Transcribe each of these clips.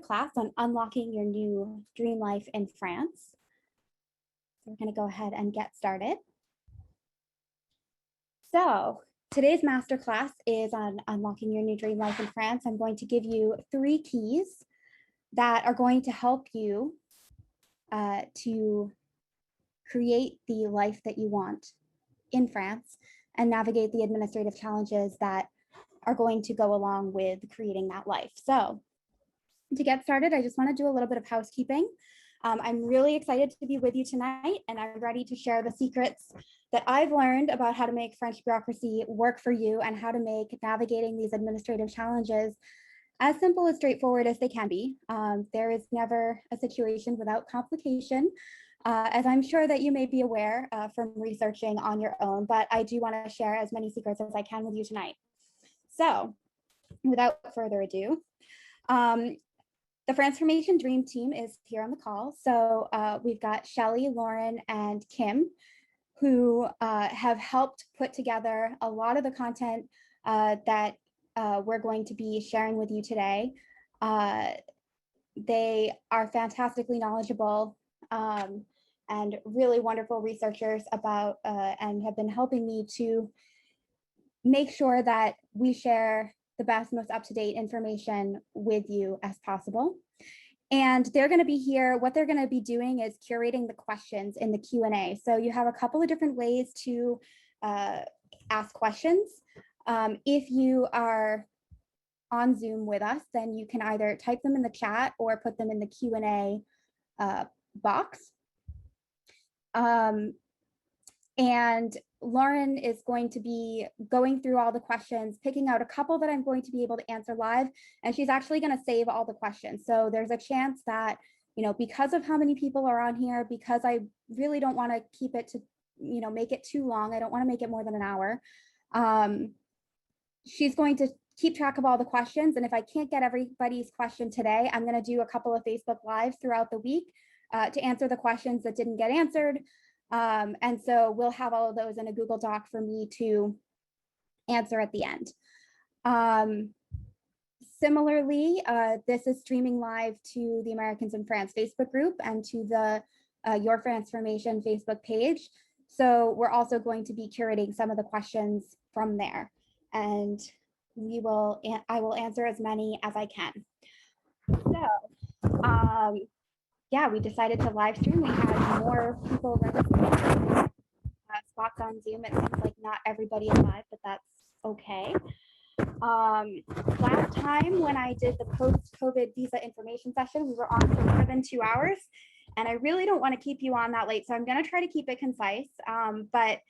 masterclass on unlocking your new dream life in France. So we're going to go ahead and get started. So today's masterclass is on unlocking your new dream life in France. I'm going to give you 3 keys that are going to help you to create the life that you want in France and navigate the administrative challenges that are going to go along with creating that life. So to get started, I just want to do a little bit of housekeeping. I'm really excited to be with you tonight, and I'm ready to share the secrets that I've learned about how to make French bureaucracy work for you and how to make navigating these administrative challenges as simple and straightforward as they can be. There is never a situation without complication, as I'm sure that you may be aware from researching on your own, but I do want to share as many secrets as I can with you tonight. So without further ado, the Transformation Dream Team is here on the call. So we've got Shelly, Lauren, and Kim, who have helped put together a lot of the content that we're going to be sharing with you today. They are fantastically knowledgeable and really wonderful researchers about and have been helping me to make sure that we share the best, most up-to-date information with you as possible. And they're going to be here. What they're going to be doing is curating the questions in the Q&A. So you have a couple of different ways to ask questions. If you are on Zoom with us, then you can either type them in the chat or put them in the Q&A box. And Lauren is going to be going through all the questions, picking out a couple that I'm going to be able to answer live, and she's actually going to save all the questions. So there's a chance that, you know, because of how many people are on here, because I really don't want to keep it to, you know, make it too long. I don't want to make it more than an hour. She's going to keep track of all the questions. And if I can't get everybody's question today, I'm going to do a couple of Facebook Lives throughout the week to answer the questions that didn't get answered. And so we'll have all of those in a Google Doc for me to answer at the end. Similarly, this is streaming live to the Americans in France Facebook group and to the Your Transformation Facebook page. So we're also going to be curating some of the questions from there, and I will answer as many as I can. So, yeah, we decided to live stream. We had more people registered spots on Zoom. It seems like not everybody is live, but that's okay. Last time when I did the post-COVID visa information session, we were on for more than 2 hours, and I really don't want to keep you on that late, so I'm going to try to keep it concise. But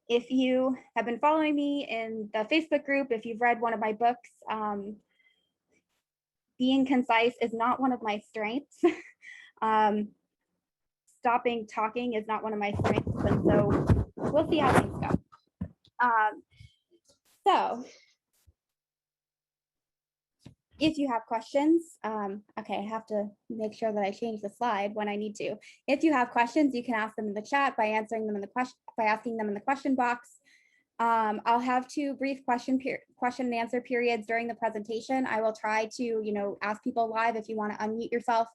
if you have been following me in the Facebook group, if you've read one of my books, being concise is not one of my strengths. Stopping talking is not one of my strengths, and so we'll see how things go. So if you have questions, okay, I have to make sure that I change the slide when I need to. If you have questions, you can ask them in the chat by answering them in the asking them in the question box. I'll have 2 brief question and answer periods during the presentation. I will try to, you know, ask people live. If you want to unmute yourself,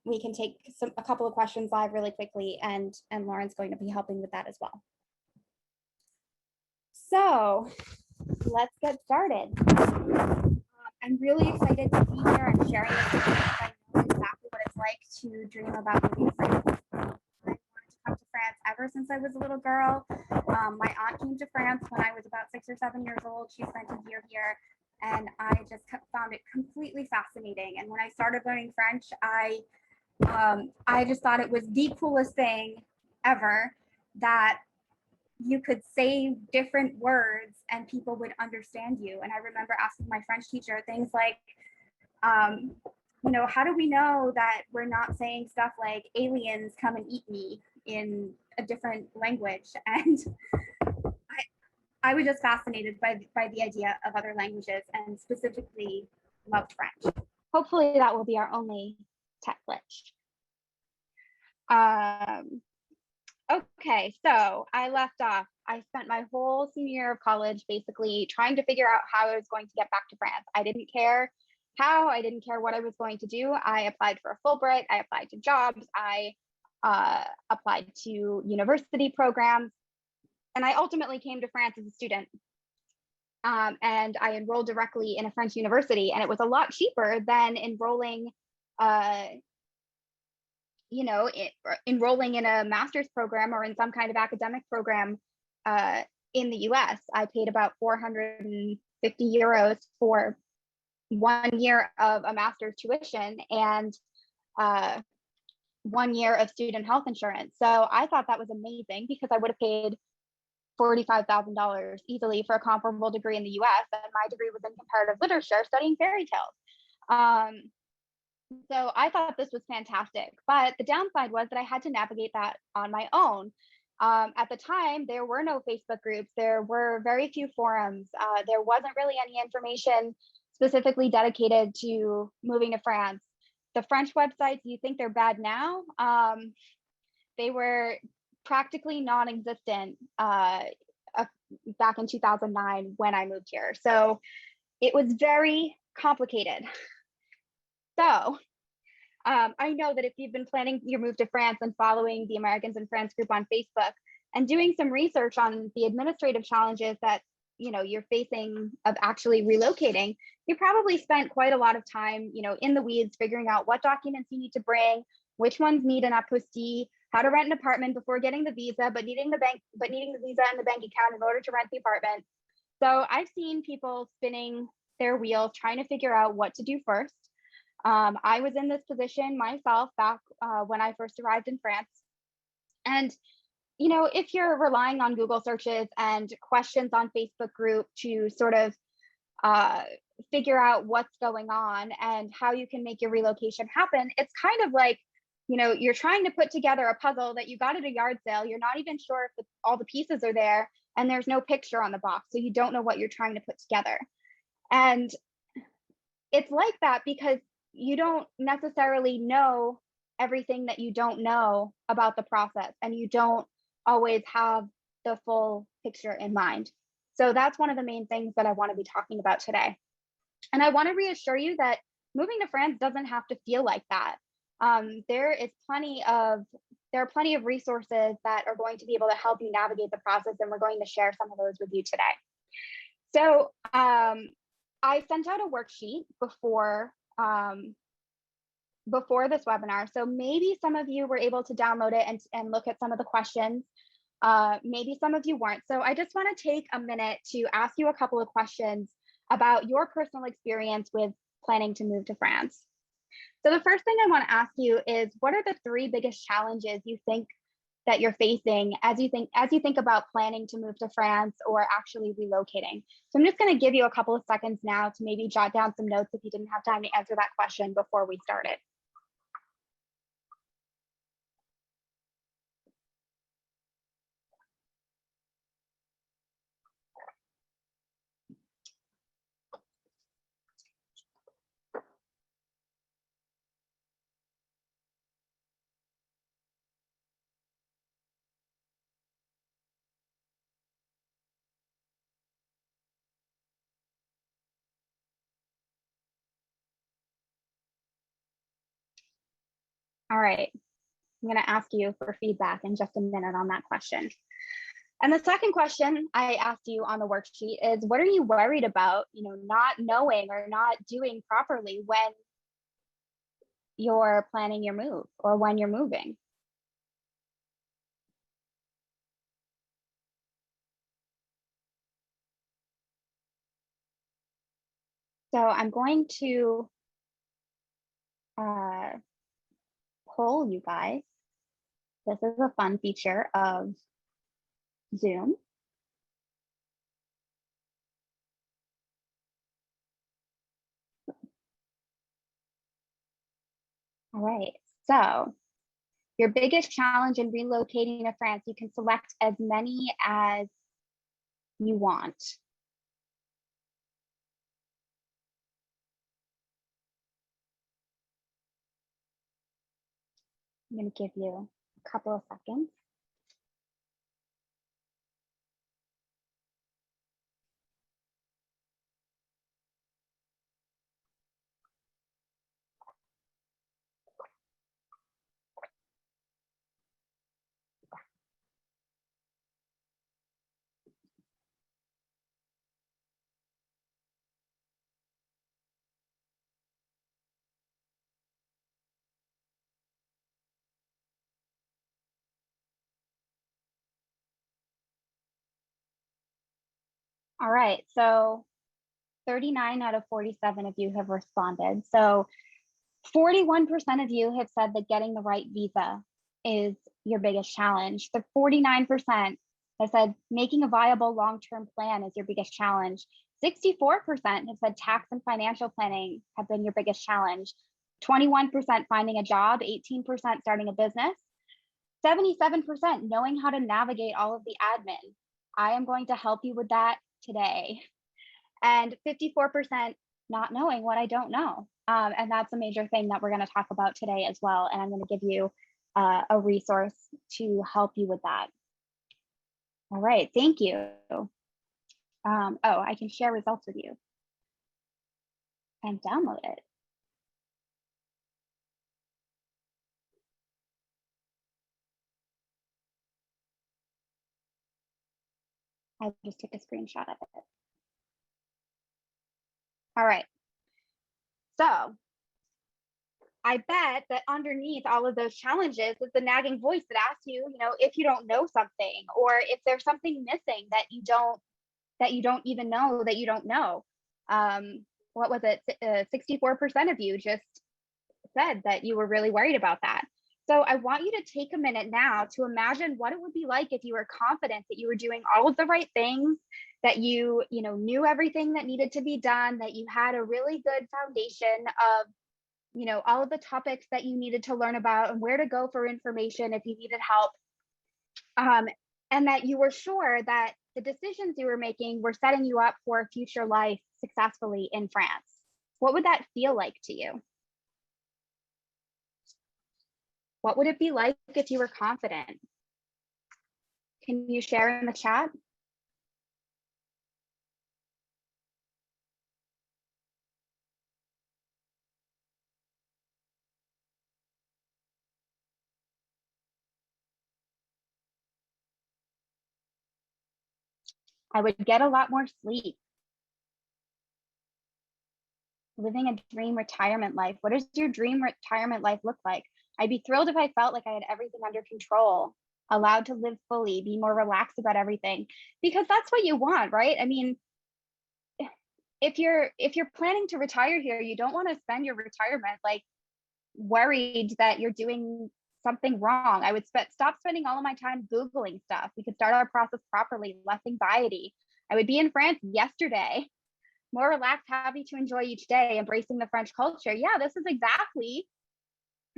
we can take a couple of questions live really quickly, and Lauren's going to be helping with that as well. So let's get started. I'm really excited to be here and sharing this with you because I know exactly what it's like to dream about moving to France. I wanted to come to France ever since I was a little girl. My aunt came to France when I was about 6 or 7 years old. She spent a year here, and I just found it completely fascinating. And when I started learning French, I just thought it was the coolest thing ever that you could say different words and people would understand you. And I remember asking my French teacher things like, you know, how do we know that we're not saying stuff like aliens come and eat me in a different language? And I was just fascinated by the idea of other languages, and specifically loved French. Hopefully that will be our only tech glitch. Okay, so I left off. I spent my whole senior year of college basically trying to figure out how I was going to get back to France. I didn't care how. I didn't care what I was going to do. I applied for a Fulbright. I applied to jobs. I applied to university programs. And I ultimately came to France as a student. And I enrolled directly in a French university, and it was a lot cheaper than enrolling, enrolling in a master's program or in some kind of academic program in the US. I paid about 450 euros for 1 year of a master's tuition and 1 year of student health insurance. So I thought that was amazing because I would have paid $45,000 easily for a comparable degree in the US. And my degree was in comparative literature, studying fairy tales. So I thought this was fantastic. But the downside was that I had to navigate that on my own. At the time, there were no Facebook groups. There were very few forums. There wasn't really any information specifically dedicated to moving to France. The French websites, you think they're bad now? They were practically non-existent back in 2009 when I moved here. So it was very complicated. So I know that if you've been planning your move to France and following the Americans in France group on Facebook and doing some research on the administrative challenges that you're facing of actually relocating, you probably spent quite a lot of time in the weeds figuring out what documents you need to bring, which ones need an apostille, how to rent an apartment before getting the visa, but needing the visa and the bank account in order to rent the apartment. So I've seen people spinning their wheels trying to figure out what to do first. I was in this position myself back when I first arrived in France. And, if you're relying on Google searches and questions on Facebook group to sort of figure out what's going on and how you can make your relocation happen, it's kind of like, you're trying to put together a puzzle that you got at a yard sale. You're not even sure if all the pieces are there, and there's no picture on the box. So you don't know what you're trying to put together. And it's like that because you don't necessarily know everything that you don't know about the process, and you don't always have the full picture in mind. So that's one of the main things that I want to be talking about today. And I want to reassure you that moving to France doesn't have to feel like that. There are plenty of resources that are going to be able to help you navigate the process, and we're going to share some of those with you today. So I sent out a worksheet before this webinar. So maybe some of you were able to download it and look at some of the questions. Maybe some of you weren't. So I just want to take a minute to ask you a couple of questions about your personal experience with planning to move to France. So the first thing I want to ask you is, what are the 3 biggest challenges you think that you're facing as you think about planning to move to France or actually relocating? So I'm just going to give you a couple of seconds now to maybe jot down some notes if you didn't have time to answer that question before we started. All right, I'm going to ask you for feedback in just a minute on that question. And the second question I asked you on the worksheet is, what are you worried about, not knowing or not doing properly when you're planning your move or when you're moving? So I'm going to poll you guys. This is a fun feature of Zoom. All right, so your biggest challenge in relocating to France, you can select as many as you want. I'm going to give you a couple of seconds. All right, so 39 out of 47 of you have responded. So 41% of you have said that getting the right visa is your biggest challenge. The 49% have said making a viable long-term plan is your biggest challenge. 64% have said tax and financial planning have been your biggest challenge. 21% finding a job, 18% starting a business, 77% knowing how to navigate all of the admin. I am going to help you with that today. And 54% not knowing what I don't know. And that's a major thing that we're going to talk about today as well. And I'm going to give you a resource to help you with that. All right, thank you. Oh, I can share results with you and download it. I just took a screenshot of it. All right. So I bet that underneath all of those challenges is the nagging voice that asks you, if you don't know something, or if there's something missing that you don't even know that you don't know. What was it? 64% of you just said that you were really worried about that. So I want you to take a minute now to imagine what it would be like if you were confident that you were doing all of the right things, that you knew everything that needed to be done, that you had a really good foundation of all of the topics that you needed to learn about and where to go for information if you needed help. And that you were sure that the decisions you were making were setting you up for a future life successfully in France. What would that feel like to you? What would it be like if you were confident? Can you share in the chat? I would get a lot more sleep. Living a dream retirement life. What does your dream retirement life look like? I'd be thrilled if I felt like I had everything under control, allowed to live fully, be more relaxed about everything, because that's what you want, right? I mean, if you're planning to retire here, you don't want to spend your retirement like worried that you're doing something wrong. I would stop spending all of my time Googling stuff. We could start our process properly, less anxiety. I would be in France yesterday, more relaxed, happy to enjoy each day, embracing the French culture. Yeah, this is exactly,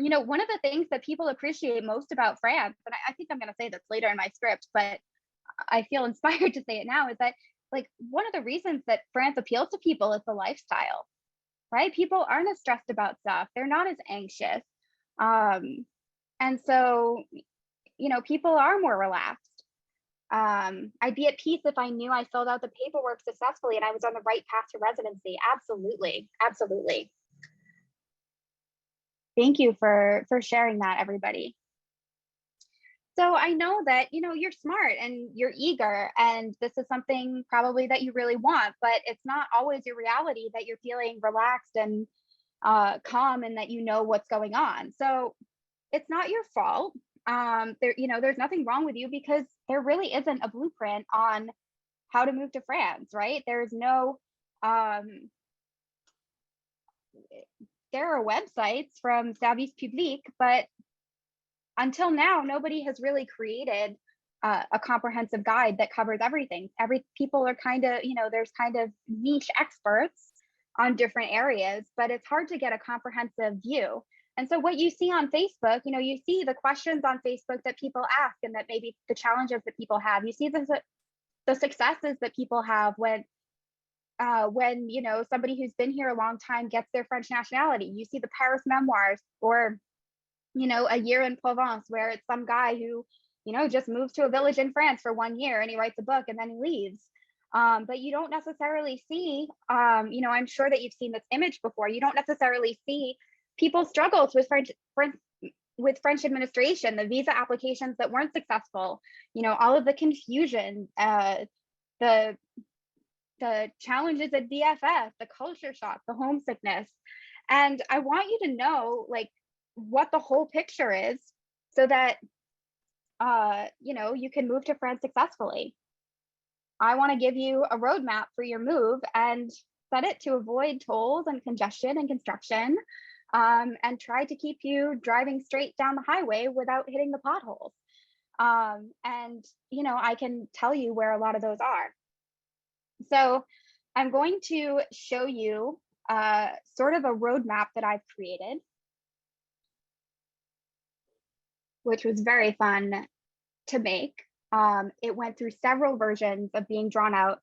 one of the things that people appreciate most about France, and I think I'm going to say this later in my script, but I feel inspired to say it now, is that like one of the reasons that France appeals to people is the lifestyle, right? People aren't as stressed about stuff. They're not as anxious. And so, people are more relaxed. I'd be at peace if I knew I filled out the paperwork successfully and I was on the right path to residency. Absolutely. Absolutely. Thank you for sharing that, everybody. So I know that, you're smart and you're eager, and this is something probably that you really want, but it's not always your reality that you're feeling relaxed and calm and that you know what's going on. So it's not your fault. There's nothing wrong with you because there really isn't a blueprint on how to move to France, right? There's no, there are websites from Service Public, but until now, nobody has really created a comprehensive guide that covers everything. People are kind of, there's kind of niche experts on different areas, but it's hard to get a comprehensive view. And so what you see on Facebook, you see the questions on Facebook that people ask, and that maybe the challenges that people have. You see the successes that people have when somebody who's been here a long time gets their French nationality. You see the Paris memoirs, or a year in Provence, where it's some guy who just moves to a village in France for 1 year and he writes a book and then he leaves. But you don't necessarily see, I'm sure that you've seen this image before. You don't necessarily see people's struggles with French administration, the visa applications that weren't successful, all of the confusion, the challenges at VFS, the culture shock, the homesickness. And I want you to know like what the whole picture is, so that you can move to France successfully. I want to give you a roadmap for your move and set it to avoid tolls and congestion and construction, and try to keep you driving straight down the highway without hitting the potholes. And, I can tell you where a lot of those are. So I'm going to show you sort of a roadmap that I've created, which was very fun to make. It went through several versions of being drawn out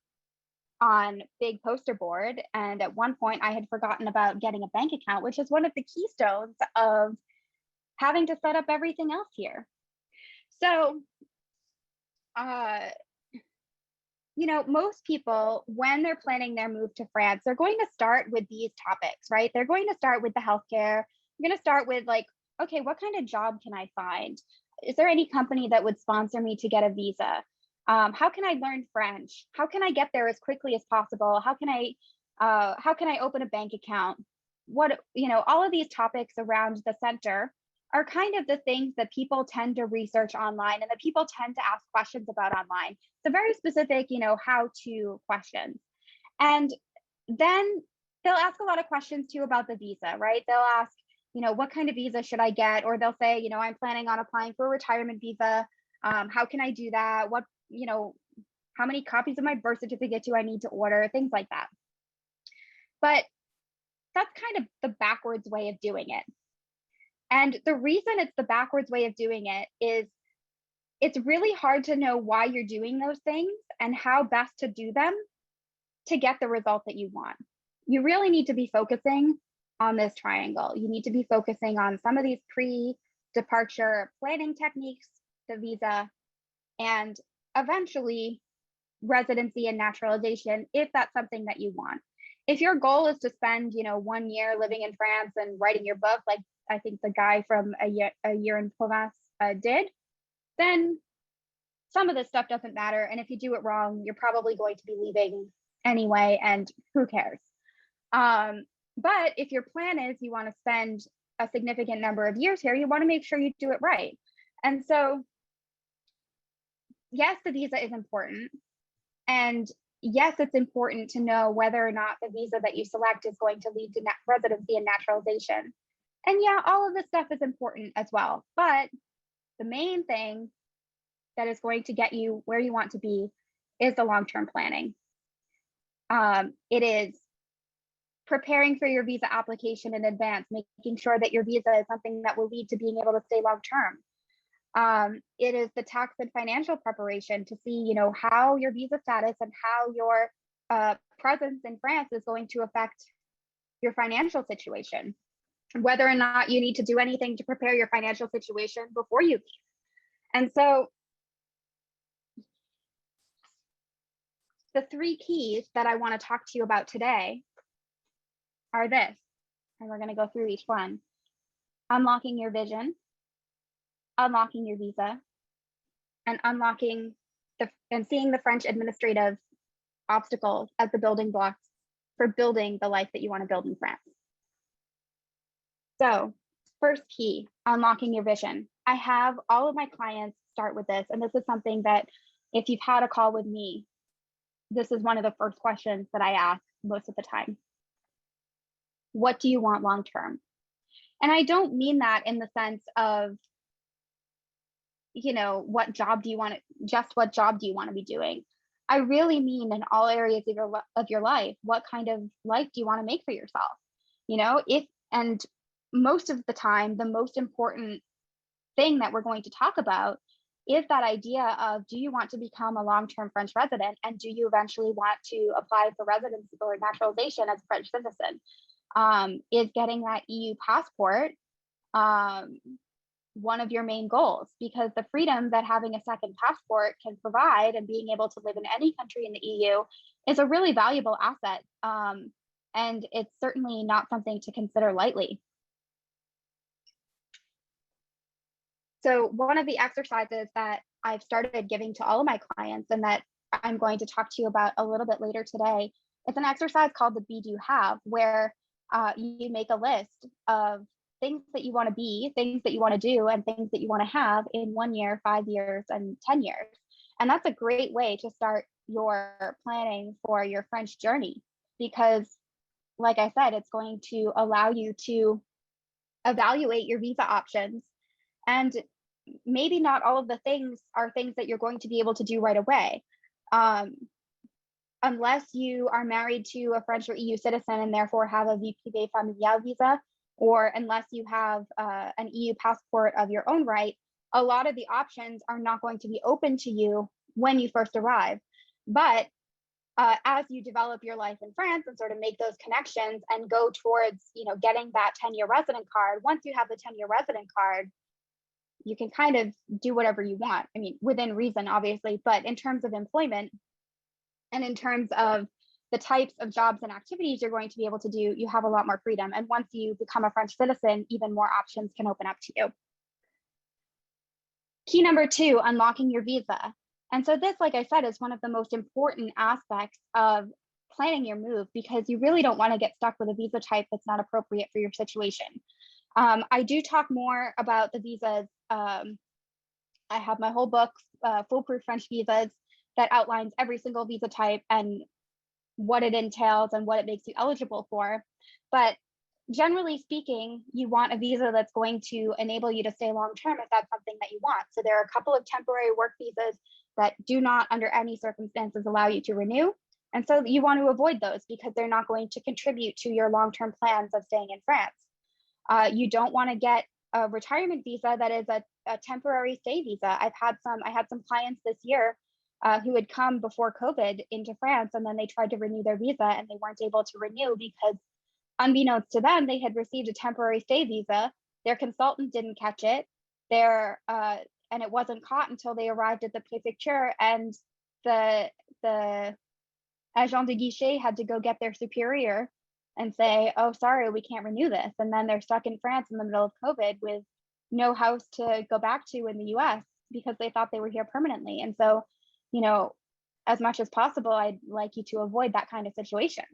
on big poster board. And at one point I had forgotten about getting a bank account, which is one of the keystones of having to set up everything else here. So, most people, when they're planning their move to France, they're going to start with these topics, right? They're going to start with the healthcare. You're going to start with like, okay, what kind of job can I find? Is there any company that would sponsor me to get a visa? How can I learn French? How can I get there as quickly as possible? How can I open a bank account? All of these topics around the center are kind of the things that people tend to research online and that people tend to ask questions about online. It's a very specific, how-to questions. And then they'll ask a lot of questions too about the visa, right? They'll ask, what kind of visa should I get? Or they'll say, I'm planning on applying for a retirement visa. How can I do that? How many copies of my birth certificate do I need to order? Things like that. But that's kind of the backwards way of doing it. And the reason it's the backwards way of doing it is it's really hard to know why you're doing those things and how best to do them to get the result that you want. You really need to be focusing on this triangle. You need to be focusing on some of these pre-departure planning techniques, the visa, and eventually residency and naturalization, if that's something that you want. If your goal is to spend, 1 year living in France and writing your book, like I think the guy from a year in Provence did, then some of this stuff doesn't matter. And if you do it wrong, you're probably going to be leaving anyway, and who cares? But if your plan is you want to spend a significant number of years here, you want to make sure you do it right. And so, yes, the visa is important. And yes, it's important to know whether or not the visa that you select is going to lead to residency and naturalization. And yeah, all of this stuff is important as well. But the main thing that is going to get you where you want to be is the long-term planning. It is preparing for your visa application in advance, making sure that your visa is something that will lead to being able to stay long-term. It is the tax and financial preparation to see, how your visa status and how your presence in France is going to affect your financial situation, whether or not you need to do anything to prepare your financial situation before you leave. And so the 3 keys that I want to talk to you about today are this, and we're going to go through each one: unlocking your vision, unlocking your visa, and and seeing the French administrative obstacles as the building blocks for building the life that you want to build in France. So, first key, unlocking your vision. I have all of my clients start with this, and this is something that if you've had a call with me, this is one of the first questions that I ask most of the time. What do you want long term? And I don't mean that in the sense of, what job do you want to be doing? I really mean in all areas of your life. What kind of life do you want to make for yourself? And most of the time, the most important thing that we're going to talk about is that idea of, do you want to become a long-term French resident, and do you eventually want to apply for residency or naturalization as a French citizen? Is getting that EU passport one of your main goals? Because the freedom that having a second passport can provide, and being able to live in any country in the EU, is a really valuable asset. And it's certainly not something to consider lightly. So one of the exercises that I've started giving to all of my clients, and that I'm going to talk to you about a little bit later today, is an exercise called the Be Do Have, where you make a list of things that you want to be, things that you want to do, and things that you want to have in 1 year, 5 years, and 10 years. And that's a great way to start your planning for your French journey, because like I said, it's going to allow you to evaluate your visa options. And maybe not all of the things are things that you're going to be able to do right away. Unless you are married to a French or EU citizen and therefore have a vie privée familiale visa, or unless you have an EU passport of your own right, a lot of the options are not going to be open to you when you first arrive. But as you develop your life in France and sort of make those connections and go towards, getting that 10-year resident card, once you have the 10-year resident card, you can kind of do whatever you want. I mean, within reason, obviously, but in terms of employment and in terms of the types of jobs and activities you're going to be able to do, you have a lot more freedom. And once you become a French citizen, even more options can open up to you. Key number 2, unlocking your visa. And so this, like I said, is one of the most important aspects of planning your move, because you really don't want to get stuck with a visa type that's not appropriate for your situation. I do talk more about the visas. I have my whole book, Foolproof French Visas, that outlines every single visa type and what it entails and what it makes you eligible for. But generally speaking, you want a visa that's going to enable you to stay long-term if that's something that you want. So there are a couple of temporary work visas that do not, under any circumstances, allow you to renew. And so you want to avoid those because they're not going to contribute to your long-term plans of staying in France. You don't want to get a retirement visa that is a temporary stay visa. I had some clients this year who had come before COVID into France, and then they tried to renew their visa and they weren't able to renew because, unbeknownst to them, they had received a temporary stay visa. Their consultant didn't catch it. And it wasn't caught until they arrived at the prefecture, and the agent de guichet had to go get their superior and say, oh, sorry, we can't renew this. And then they're stuck in France in the middle of COVID with no house to go back to in the US because they thought they were here permanently. And so, as much as possible, I'd like you to avoid that kind of situation.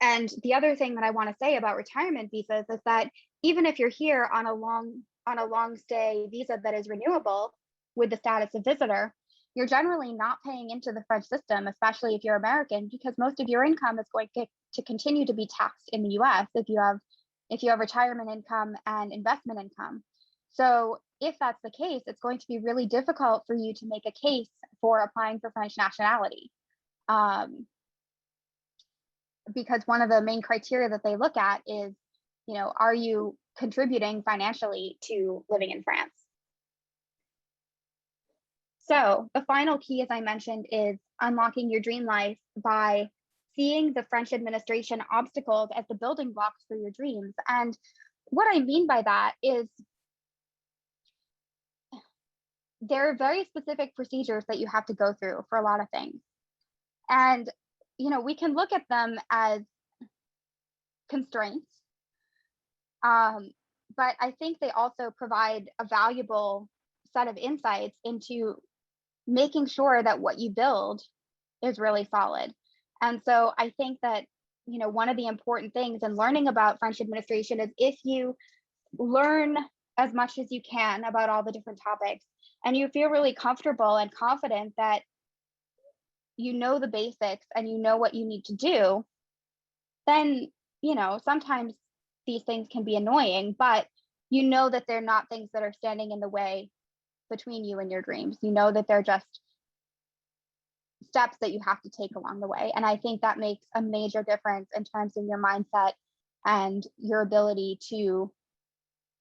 And the other thing that I want to say about retirement visas is that even if you're here on a long stay visa that is renewable with the status of visitor, you're generally not paying into the French system, especially if you're American, because most of your income is going to continue to be taxed in the US if you have retirement income and investment income. So if that's the case, it's going to be really difficult for you to make a case for applying for French nationality. Because one of the main criteria that they look at is, are you contributing financially to living in France? So the final key, as I mentioned, is unlocking your dream life by seeing the French administration obstacles as the building blocks for your dreams. And what I mean by that is there are very specific procedures that you have to go through for a lot of things. And, we can look at them as constraints, but I think they also provide a valuable set of insights into making sure that what you build is really solid. And so I think that, one of the important things in learning about French administration is if you learn as much as you can about all the different topics and you feel really comfortable and confident that you know the basics and you know what you need to do, then, sometimes these things can be annoying, but you know that they're not things that are standing in the way between you and your dreams. You know that they're just steps that you have to take along the way. And I think that makes a major difference in terms of your mindset and your ability to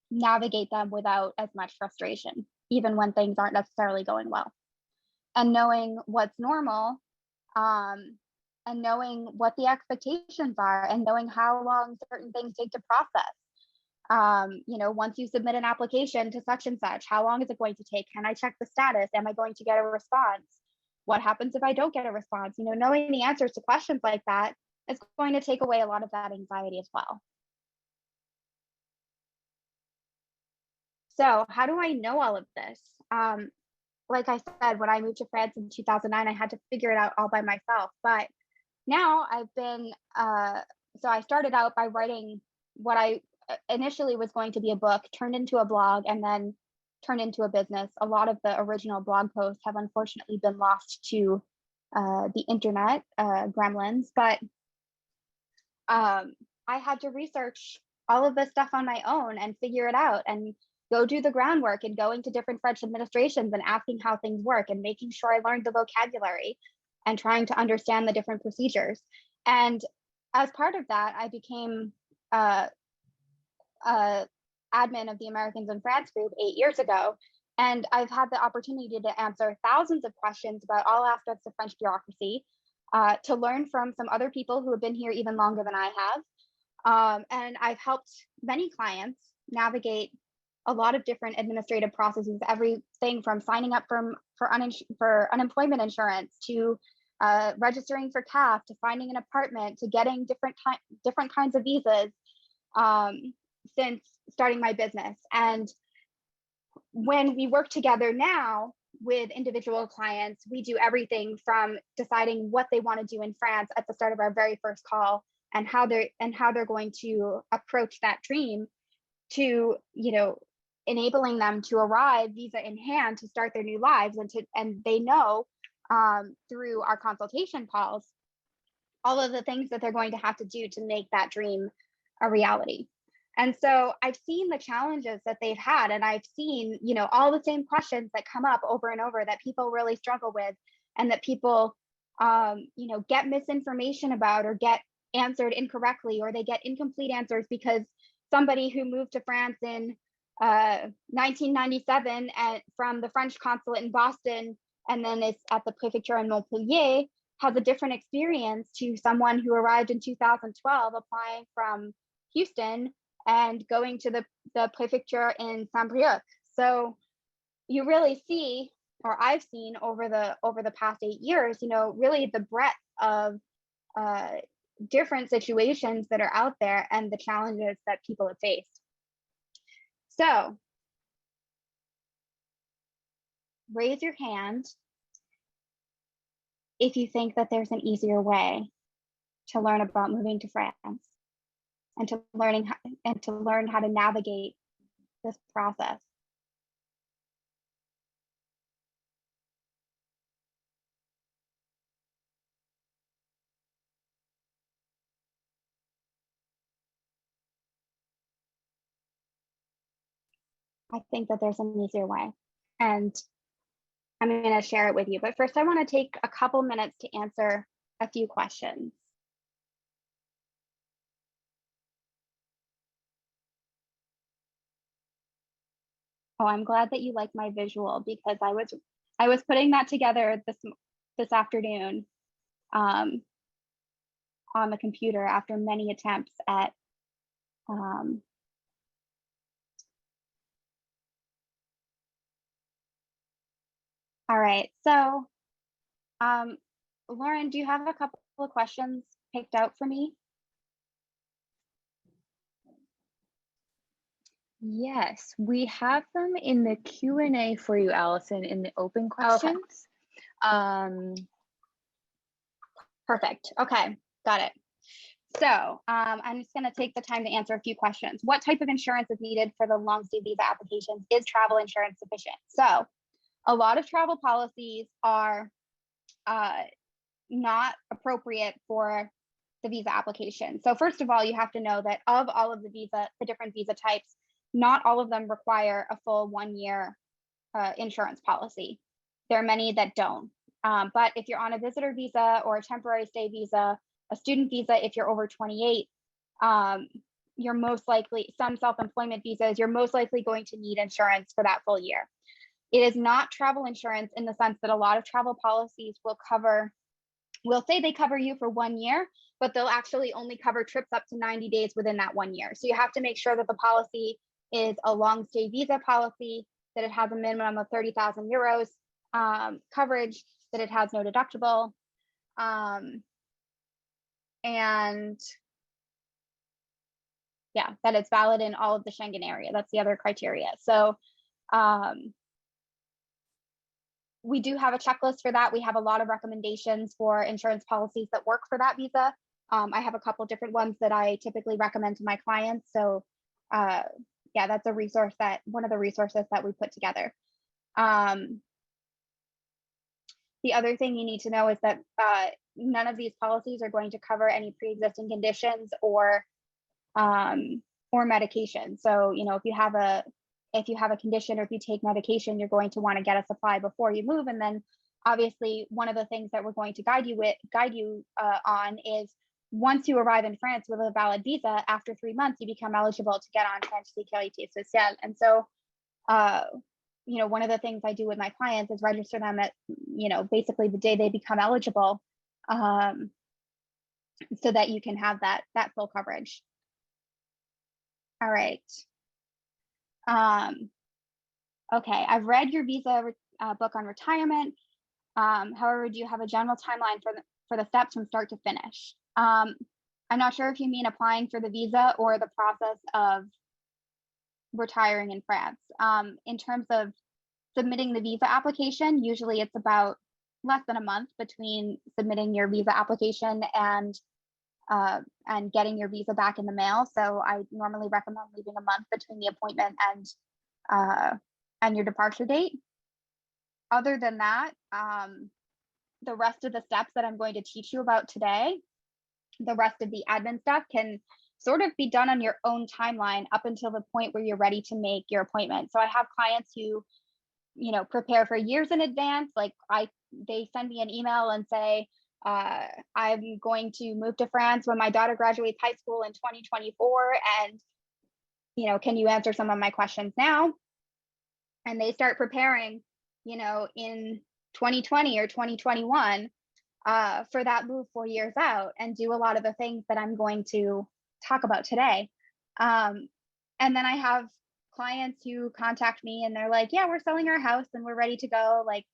navigate them without as much frustration, even when things aren't necessarily going well. And knowing what's normal, and knowing what the expectations are, and knowing how long certain things take to process. Once you submit an application to such and such, how long is it going to take? Can I check the status? Am I going to get a response? What happens if I don't get a response? Knowing the answers to questions like that is going to take away a lot of that anxiety as well. So how do I know all of this? Like I said, when I moved to France in 2009, I had to figure it out all by myself. But now I've been, so I started out by writing what I initially was going to be a book, turned into a blog, and then turn into a business. A lot of the original blog posts have unfortunately been lost to the internet, gremlins, but I had to research all of this stuff on my own and figure it out and go do the groundwork and going to different French administrations and asking how things work and making sure I learned the vocabulary and trying to understand the different procedures. And as part of that, I became admin of the Americans in France group 8 years ago. And I've had the opportunity to answer thousands of questions about all aspects of French bureaucracy, to learn from some other people who have been here even longer than I have. And I've helped many clients navigate a lot of different administrative processes, everything from signing up for unemployment insurance to registering for CAF, to finding an apartment, to getting different kinds of visas, since starting my business. And when we work together now with individual clients, we do everything from deciding what they want to do in France at the start of our very first call and how they're going to approach that dream, to, you know, enabling them to arrive visa in hand to start their new lives, and they know through our consultation calls all of the things that they're going to have to do to make that dream a reality. And so I've seen the challenges that they've had, and I've seen, you know, all the same questions that come up over and over that people really struggle with, and that people, you know, get misinformation about or get answered incorrectly, or they get incomplete answers because somebody who moved to France in 1997 and from the French consulate in Boston and then is at the prefecture in Montpellier has a different experience to someone who arrived in 2012 applying from Houston and going to the prefecture in Saint-Brieuc. So you really see, or I've seen over the past 8 years, you know, really the breadth of different situations that are out there and the challenges that people have faced. So raise your hand if you think that there's an easier way to learn about moving to France and to learn how to navigate this process. I think that there's an easier way, and I'm going to share it with you. But first, I want to take a couple minutes to answer a few questions. Oh, I'm glad that you like my visual, because I was putting that together this afternoon on the computer after many attempts at all right, so Lauren, do you have a couple of questions picked out for me? Yes, we have them in the Q&A for you, Allison, in the open questions. Okay. Perfect. Okay, got it. So I'm just going to take the time to answer a few questions. What type of insurance is needed for the long stay visa applications? Is travel insurance sufficient? So a lot of travel policies are not appropriate for the visa application. So first of all, you have to know that of all of the different visa types, not all of them require a full 1 year insurance policy. There are many that don't. But if you're on a visitor visa or a temporary stay visa, a student visa, if you're over 28, you're most likely, some self-employment visas, you're most likely going to need insurance for that full year. It is not travel insurance in the sense that a lot of travel policies will say they cover you for 1 year, but they'll actually only cover trips up to 90 days within that 1 year. So you have to make sure that the policy is a long stay visa policy, that it has a minimum of 30,000 euros coverage, that it has no deductible, and yeah, that it's valid in all of the Schengen area. That's the other criteria. So we do have a checklist for that. We have a lot of recommendations for insurance policies that work for that visa. I have a couple different ones that I typically recommend to my clients. So yeah, that's a resource one of the resources that we put together. The other thing you need to know is that none of these policies are going to cover any pre-existing conditions or medication. So, you know, if you have a condition or if you take medication, you're going to want to get a supply before you move. And then obviously one of the things that we're going to guide you on is once you arrive in France with a valid visa, after 3 months, you become eligible to get on French Sécurité Sociale. And so, you know, one of the things I do with my clients is register them at, you know, basically the day they become eligible, so that you can have that full coverage. All right. Okay, I've read your visa book on retirement. However, do you have a general timeline for the steps from start to finish? I'm not sure if you mean applying for the visa or the process of retiring in France. In terms of submitting the visa application, usually it's about less than a month between submitting your visa application and getting your visa back in the mail. So I normally recommend leaving a month between the appointment and your departure date. Other than that, the rest of the steps that I'm going to teach you about today, the rest of the admin stuff can sort of be done on your own timeline up until the point where you're ready to make your appointment. So I have clients who, you know, prepare for years in advance. Like they send me an email and say, I'm going to move to France when my daughter graduates high school in 2024. And, you know, can you answer some of my questions now? And they start preparing, you know, in 2020 or 2021 for that move 4 years out, and do a lot of the things that I'm going to talk about today. And then I have clients who contact me and they're like, yeah, we're selling our house and we're ready to go like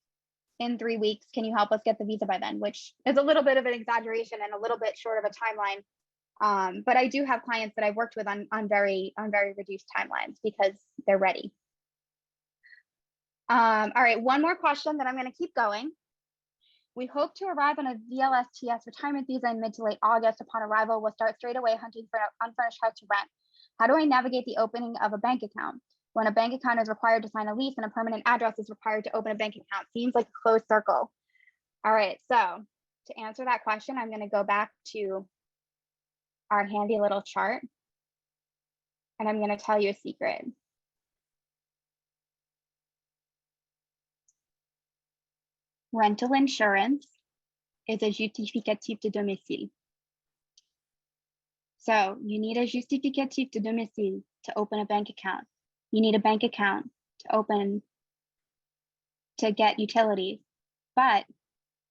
in 3 weeks. Can you help us get the visa by then? Which is a little bit of an exaggeration and a little bit short of a timeline. But I do have clients that I've worked with on very reduced timelines because they're ready. All right, one more question that I'm going to keep going. We hope to arrive on a VLSTS retirement visa in mid to late August. Upon arrival, we'll start straight away hunting for an unfurnished house to rent. How do I navigate the opening of a bank account? When a bank account is required to sign a lease and a permanent address is required to open a bank account, seems like a closed circle. All right, so to answer that question, I'm going to go back to our handy little chart, and I'm going to tell you a secret. Rental insurance is a justificatif de domicile. So you need a justificatif de domicile to open a bank account. You need a bank account to get utilities. But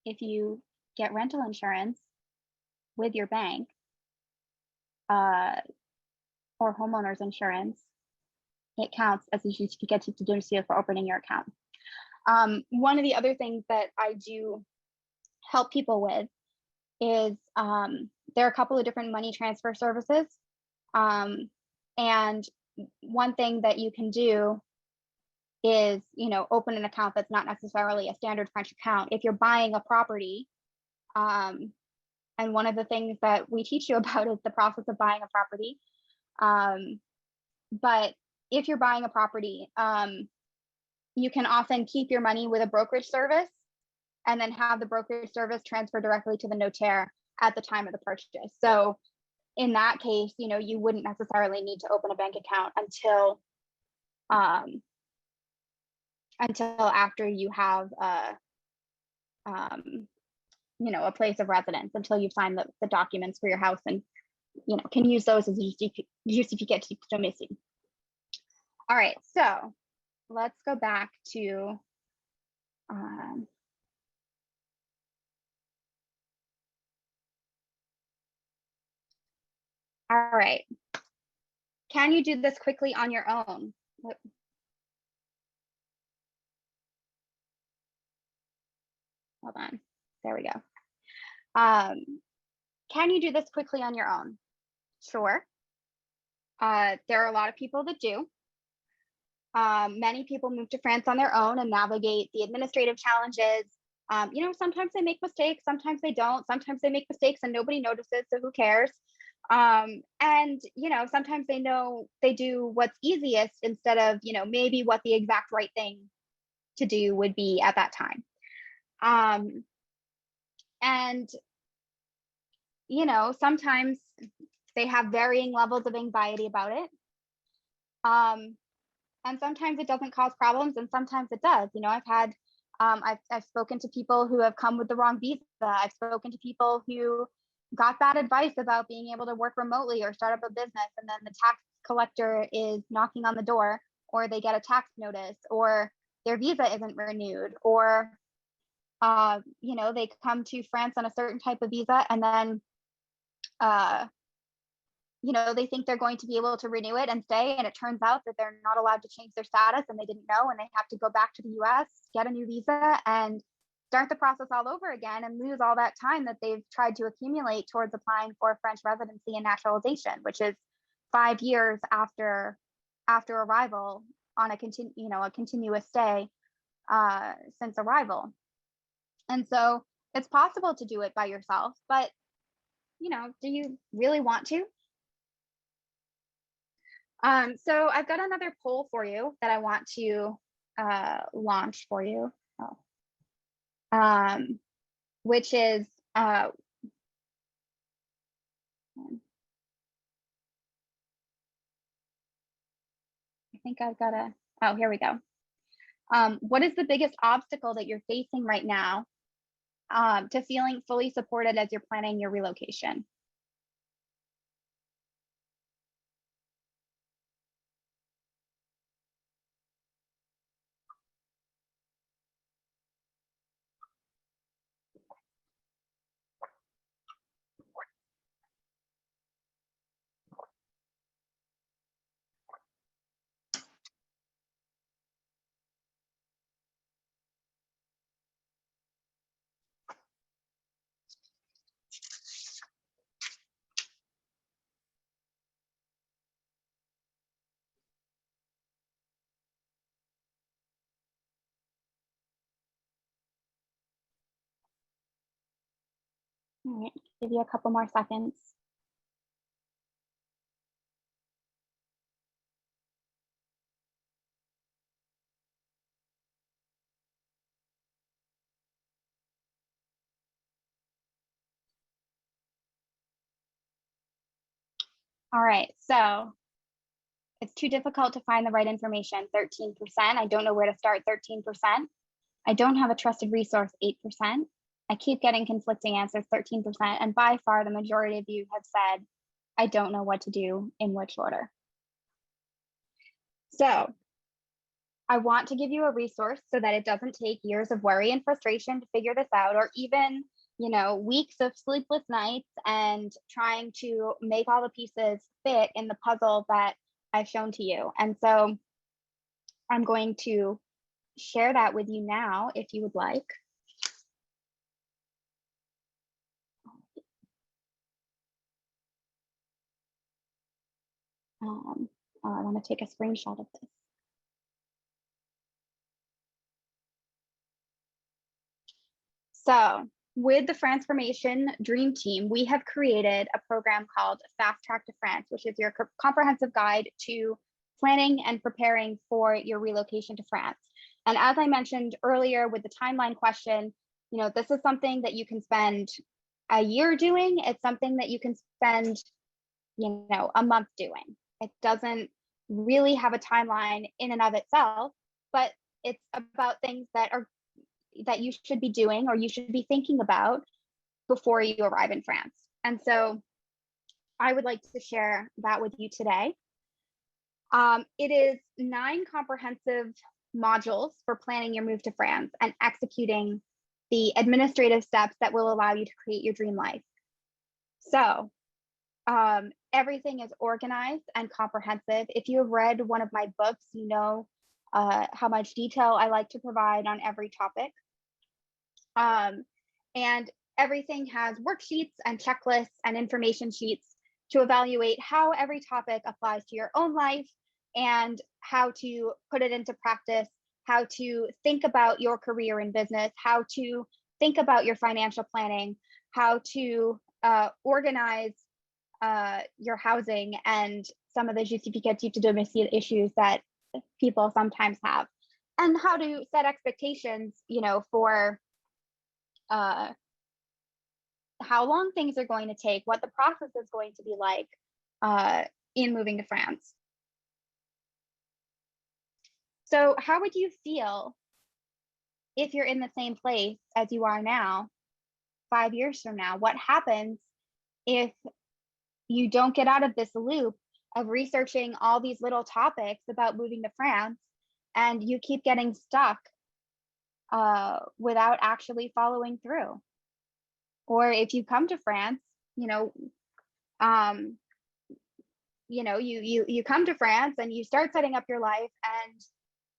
if you get rental insurance with your bank or homeowner's insurance, it counts as a justificatif de domicile for opening your account. One of the other things that I do help people with is there are a couple of different money transfer services. And one thing that you can do is, you know, open an account that's not necessarily a standard French account. If you're buying a property, and one of the things that we teach you about is the process of buying a property. But if you're buying a property, you can often keep your money with a brokerage service and then have the brokerage service transfer directly to the notaire at the time of the purchase. So in that case, you know, you wouldn't necessarily need to open a bank account until after you have you know, a place of residence, until you've signed the documents for your house and, you know, can use those as a justificatif de domicile. All right, so let's go back to all right. Can you do this quickly on your own? Hold on. There we go. Can you do this quickly on your own? Sure. There are a lot of people that do. Many people move to France on their own and navigate the administrative challenges. You know, sometimes they make mistakes, sometimes they don't. Sometimes they make mistakes and nobody notices, so who cares? And, sometimes they do what's easiest instead of, maybe what the exact right thing to do would be at that time. And, sometimes they have varying levels of anxiety about it. And sometimes it doesn't cause problems and sometimes it does. I've spoken to people who have come with the wrong visa. I've spoken to people who got bad advice about being able to work remotely or start up a business, and then the tax collector is knocking on the door, or they get a tax notice, or their visa isn't renewed, or they come to France on a certain type of visa, and then they think they're going to be able to renew it and stay, and it turns out that they're not allowed to change their status, and they didn't know, and they have to go back to the US, get a new visa, and start the process all over again, and lose all that time that they've tried to accumulate towards applying for French residency and naturalization, which is 5 years after arrival on a continuous stay since arrival. And so it's possible to do it by yourself, but do you really want to? So I've got another poll for you that I want to launch for you, which is I think I've got here we go. What is the biggest obstacle that you're facing right now to feeling fully supported as you're planning your relocation? All right, give you a couple more seconds. All right, so it's too difficult to find the right information, 13%. I don't know where to start, 13%. I don't have a trusted resource, 8%. I keep getting conflicting answers, 13%. And by far, the majority of you have said, I don't know what to do in which order. So I want to give you a resource so that it doesn't take years of worry and frustration to figure this out, or even, weeks of sleepless nights and trying to make all the pieces fit in the puzzle that I've shown to you. And so I'm going to share that with you now, if you would like. I want to take a screenshot of this. So with the Transformation Dream Team, we have created a program called Fast Track to France, which is your comprehensive guide to planning and preparing for your relocation to France. And as I mentioned earlier with the timeline question, this is something that you can spend a year doing. It's something that you can spend, a month doing. It doesn't really have a timeline in and of itself, but it's about things that you should be doing or you should be thinking about before you arrive in France. And so I would like to share that with you today. It is 9 comprehensive modules for planning your move to France and executing the administrative steps that will allow you to create your dream life. So everything is organized and comprehensive. If you have read one of my books, you know how much detail I like to provide on every topic. And everything has worksheets and checklists and information sheets to evaluate how every topic applies to your own life and how to put it into practice, how to think about your career in business, how to think about your financial planning, how to organize your housing and some of the justificative de domicile issues that people sometimes have, and how to set expectations, for how long things are going to take, what the process is going to be like in moving to France. So how would you feel if you're in the same place as you are now, 5 years from now? What happens if you don't get out of this loop of researching all these little topics about moving to France and you keep getting stuck without actually following through? Or if you come to France, you come to France and you start setting up your life and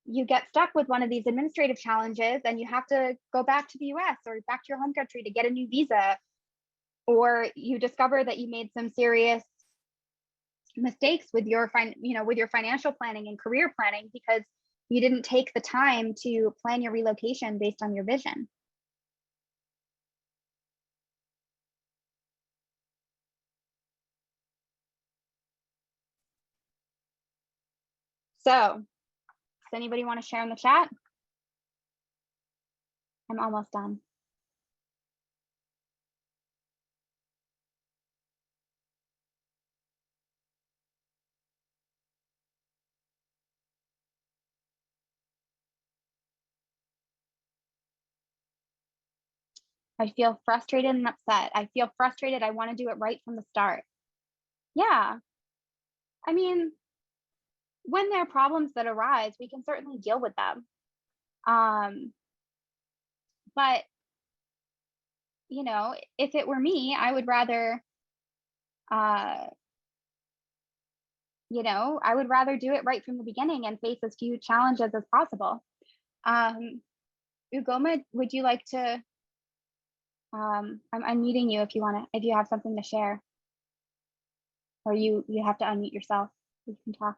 you get stuck with one of these administrative challenges and you have to go back to the US or back to your home country to get a new visa, or you discover that you made some serious mistakes with your financial planning and career planning because you didn't take the time to plan your relocation based on your vision. So, does anybody want to share in the chat? I'm almost done. I feel frustrated and upset. I feel frustrated. I want to do it right from the start. Yeah. I mean, when there are problems that arise, we can certainly deal with them. But, if it were me, I would rather, I would rather do it right from the beginning and face as few challenges as possible. Ugoma, would you like to, I'm unmuting you if you have something to share, or you have to unmute yourself. You can talk.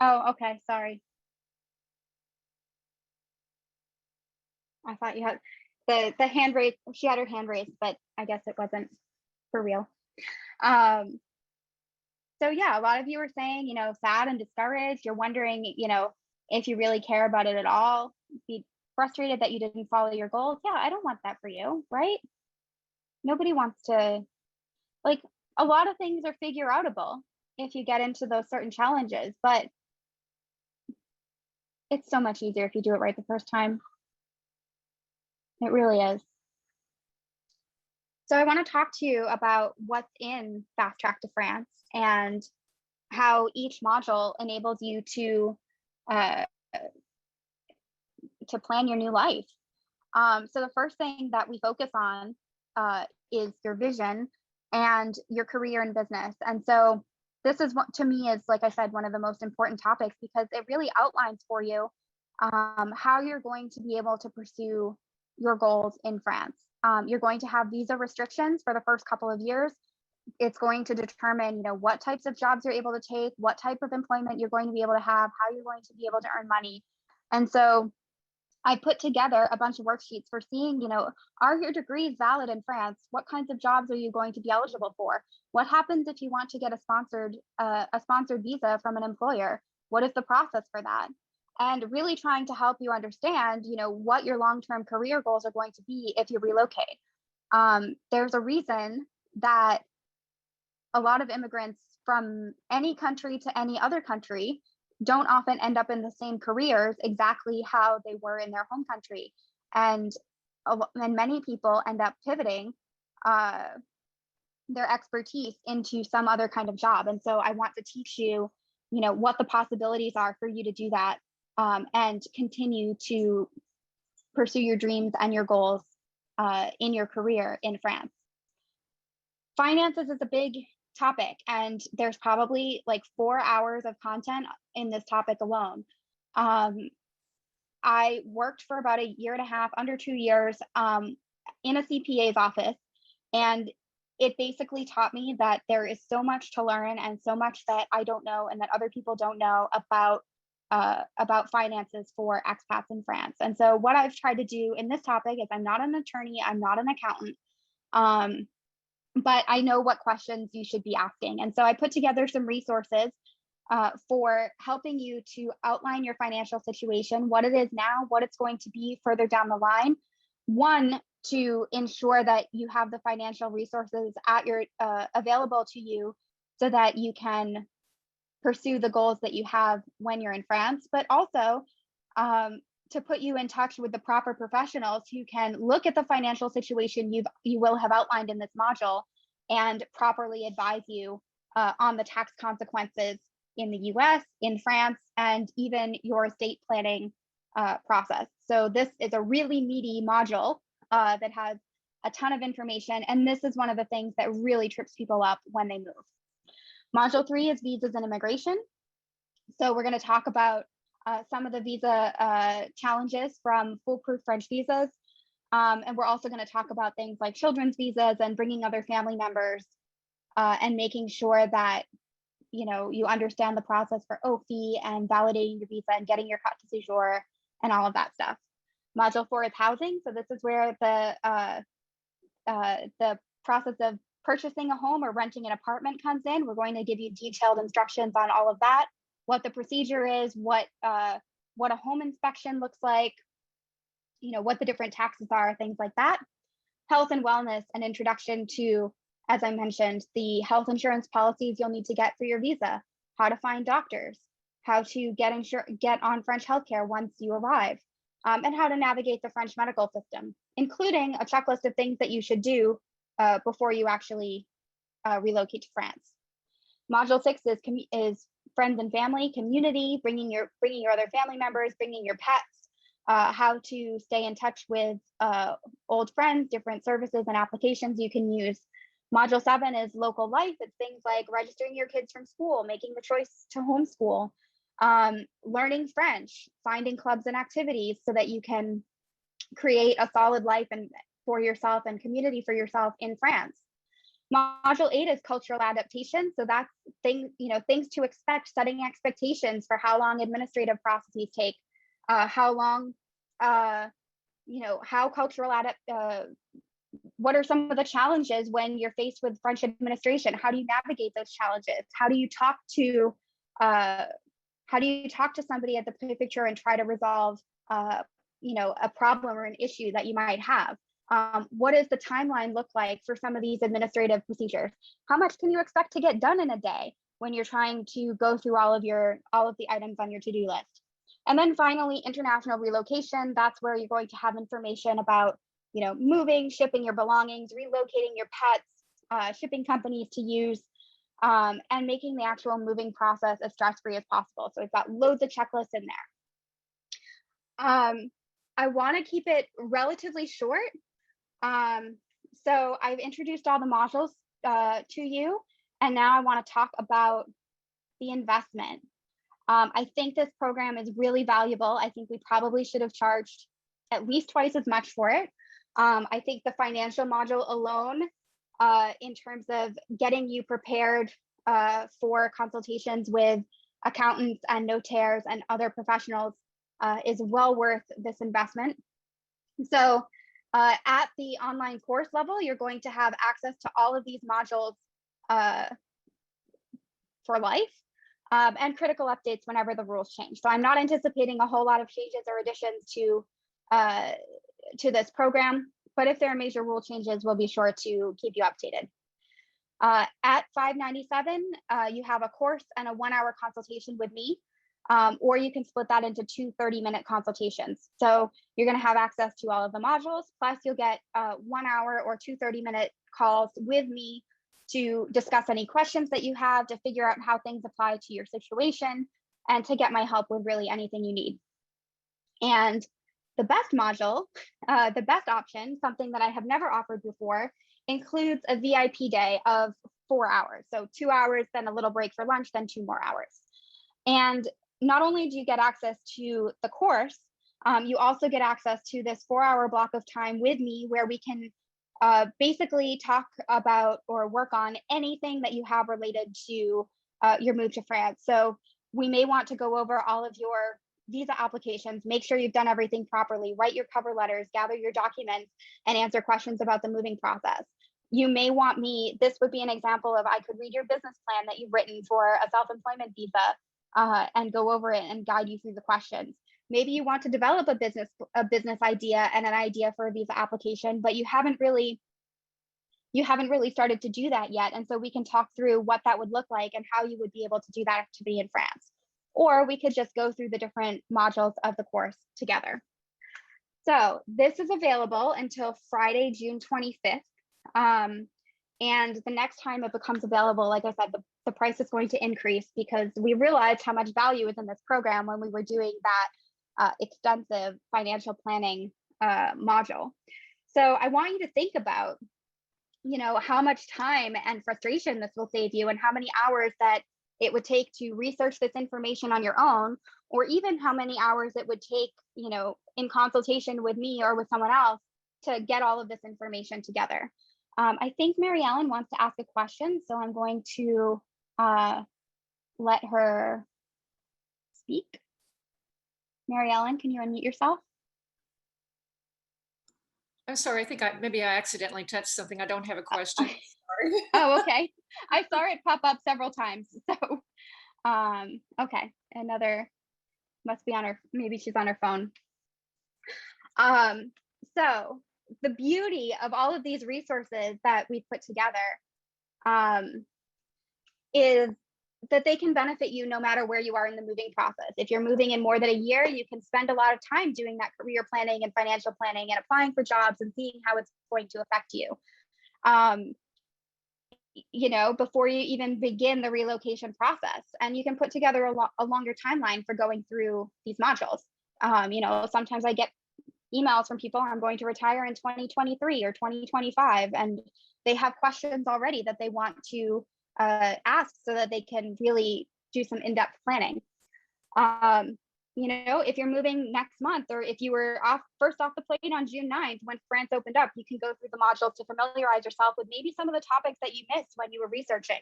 Oh, okay, sorry. I thought you had the hand raised. She had her hand raised, but I guess it wasn't for real. So yeah, a lot of you are saying, sad and discouraged. You're wondering, if you really care about it at all. Be frustrated that you didn't follow your goals. Yeah, I don't want that for you, right? Nobody wants to, like, a lot of things are figure outable if you get into those certain challenges, but it's so much easier if you do it right the first time. It really is. So I want to talk to you about what's in Fast Track to France and how each module enables you to plan your new life. So the first thing that we focus on is your vision and your career and business. And so this is what, to me, is, like I said, one of the most important topics, because it really outlines for you how you're going to be able to pursue your goals in France. You're going to have visa restrictions for the first couple of years. It's going to determine, what types of jobs you're able to take, what type of employment you're going to be able to have, how you're going to be able to earn money. And so I put together a bunch of worksheets for seeing, are your degrees valid in France? What kinds of jobs are you going to be eligible for? What happens if you want to get a sponsored visa from an employer? What is the process for that? And really trying to help you understand, what your long-term career goals are going to be if you relocate. There's a reason that a lot of immigrants from any country to any other country don't often end up in the same careers exactly how they were in their home country. And many people end up pivoting their expertise into some other kind of job. And so I want to teach you, what the possibilities are for you to do that and continue to pursue your dreams and your goals in your career in France. Finances is a big topic, and there's probably like 4 hours of content in this topic alone. I worked for about a year and a half, under 2 years, in a CPA's office, and it basically taught me that there is so much to learn and so much that I don't know and that other people don't know about finances for expats in France. And so what I've tried to do in this topic is, I'm not an attorney, I'm not an accountant, but I know what questions you should be asking. And so I put together some resources for helping you to outline your financial situation, what it is now, what it's going to be further down the line. One, to ensure that you have the financial resources at your available to you so that you can pursue the goals that you have when you're in France, but also to put you in touch with the proper professionals who can look at the financial situation you will have outlined in this module and properly advise you on the tax consequences in the US, in France, and even your estate planning process. So this is a really meaty module that has a ton of information. And this is one of the things that really trips people up when they move. Module 3 is visas and immigration. So we're going to talk about some of the visa challenges from foolproof French visas. And we're also going to talk about things like children's visas and bringing other family members and making sure that you understand the process for OFI and validating your visa and getting your carte de séjour and all of that stuff. Module 4 is housing. So this is where the process of purchasing a home or renting an apartment comes in. We're going to give you detailed instructions on all of that, what the procedure is, what a home inspection looks like, what the different taxes are, things like that. Health and wellness, an introduction to, as I mentioned, the health insurance policies you'll need to get for your visa, how to find doctors, how to get on French healthcare once you arrive, and how to navigate the French medical system, including a checklist of things that you should do before you actually relocate to France. Module 6 is friends and family, community, bringing your other family members, bringing your pets, how to stay in touch with old friends, different services and applications you can use. Module 7 is local life. It's things like registering your kids from school, making the choice to homeschool, learning French, finding clubs and activities so that you can create a solid life for yourself and community for yourself in France. Module 8 is cultural adaptation. So that's things to expect, setting expectations for how long administrative processes take, how long, how cultural what are some of the challenges when you're faced with French administration? How do you navigate those challenges? How do you talk to somebody at the prefecture and try to resolve a problem or an issue that you might have? What does the timeline look like for some of these administrative procedures? How much can you expect to get done in a day when you're trying to go through all of the items on your to-do list? And then finally, international relocation. That's where you're going to have information about moving, shipping your belongings, relocating your pets, shipping companies to use, and making the actual moving process as stress-free as possible. So we've got loads of checklists in there. I want to keep it relatively short. So I've introduced all the modules to you, and now I want to talk about the investment. I think this program is really valuable. I think we probably should have charged at least twice as much for it. I think the financial module alone, in terms of getting you prepared for consultations with accountants and notaires and other professionals, is well worth this investment. So at the online course level, you're going to have access to all of these modules for life, and critical updates whenever the rules change. So I'm not anticipating a whole lot of changes or additions to this program, but if there are major rule changes, we'll be sure to keep you updated. At $597, you have a course and a 1-hour consultation with me, or you can split that into 2 30-minute consultations. So you're going to have access to all of the modules, plus you'll get 1 hour or 2 30-minute calls with me to discuss any questions that you have, to figure out how things apply to your situation, and to get my help with really anything you need. And the best module, the best option, something that I have never offered before, includes a VIP day of 4 hours. So 2 hours, then a little break for lunch, then 2 more hours. And not only do you get access to the course, you also get access to this 4-hour block of time with me where we can basically talk about or work on anything that you have related to your move to France. So we may want to go over all of your visa applications, make sure you've done everything properly, write your cover letters, gather your documents, and answer questions about the moving process. You may want me, this would be an example of I could read your business plan that you've written for a self-employment visa and go over it and guide you through the questions. Maybe you want to develop a business idea and an idea for a visa application, but you haven't really started to do that yet. And so we can talk through what that would look like and how you would be able to do that activity in France. Or we could just go through the different modules of the course together. So this is available until Friday, June 25th. And the next time it becomes available, like I said, the price is going to increase because we realized how much value is in this program when we were doing that extensive financial planning module. So I want you to think about, how much time and frustration this will save you and how many hours that it would take to research this information on your own, or even how many hours it would take, in consultation with me or with someone else to get all of this information together. I think Mary Ellen wants to ask a question, so I'm going to let her speak. Mary Ellen, can you unmute yourself? I'm sorry, I think maybe I accidentally touched something. I don't have a question. Sorry. Oh, okay. I saw it pop up several times. So, okay. Must be on her, maybe she's on her phone. So the beauty of all of these resources that we've put together is that they can benefit you no matter where you are in the moving process. If you're moving in more than a year, you can spend a lot of time doing that career planning and financial planning and applying for jobs and seeing how it's going to affect you. Before you even begin the relocation process, and you can put together a longer timeline for going through these modules. Sometimes I get emails from people, I'm going to retire in 2023 or 2025, and they have questions already that they want to ask so that they can really do some in-depth planning. If you're moving next month, or if you were first off the plane on June 9th when France opened up, you can go through the modules to familiarize yourself with maybe some of the topics that you missed when you were researching.